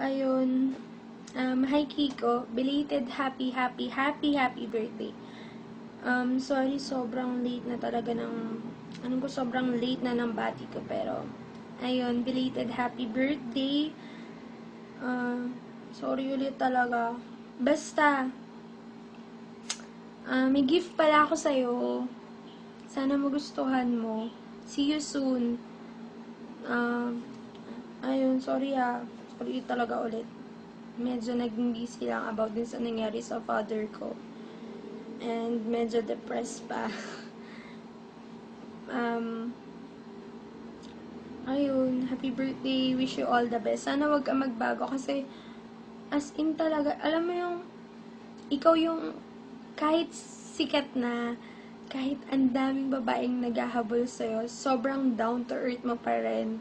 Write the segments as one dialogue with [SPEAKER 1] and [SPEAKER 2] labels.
[SPEAKER 1] ayun. Hi Kiko, belated happy birthday. Sorry, sobrang late na talaga sobrang late na ng bati ko, pero, ayun, belated happy birthday. Sorry ulit talaga. Basta, may gift pala ako sa'yo. Sana magustuhan mo. See you soon. Ayun, sorry Sorry talaga ulit. Medyo naging busy lang about din sa nangyari sa father ko. And medyo depressed pa. Ayun, happy birthday. Wish you all the best. Sana wag ka magbago kasi as in talaga, alam mo yung ikaw yung kahit sikat na, kahit ang daming babaeng naghahabol sa'yo, sobrang down to earth mo pa rin.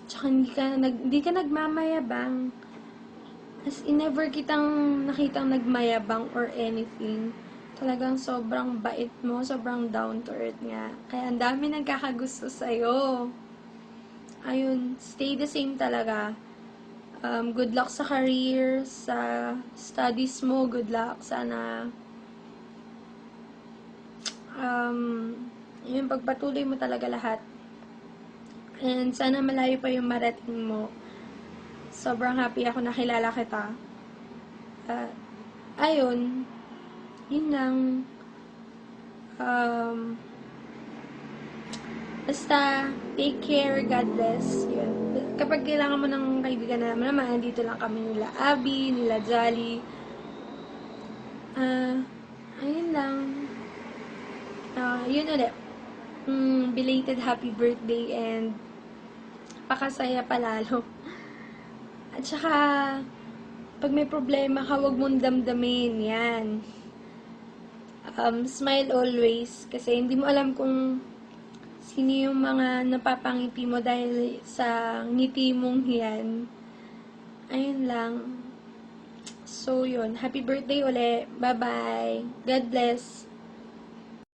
[SPEAKER 1] Tsaka hindi ka nagmamayabang. As in, never kitang nakitang nagmayabang or anything. Talagang sobrang bait mo, sobrang down to earth nga. Kaya ang dami nagkakagusto sa'yo. Ayun, stay the same talaga. Good luck sa career, sa studies mo, good luck. Sana, yun, pagpatuloy mo talaga lahat. And sana malayo pa yung marating mo. Sobrang happy ako nakilala kita. Ayun, yun lang. Basta, take care, God bless. Yun. Kapag kailangan mo ng kaibigan naman, dito lang kami nila Abby, nila Jolly. Ayun lang. Yun ulit. Belated happy birthday and pakasaya palalo. At saka, pag may problema ka, huwag mong damdamin. Yan. Smile always. Kasi hindi mo alam kung sino yung mga napapangiti mo dahil sa ngiti mong yan. Ayun lang. So, yun. Happy birthday ulit. Bye-bye. God bless.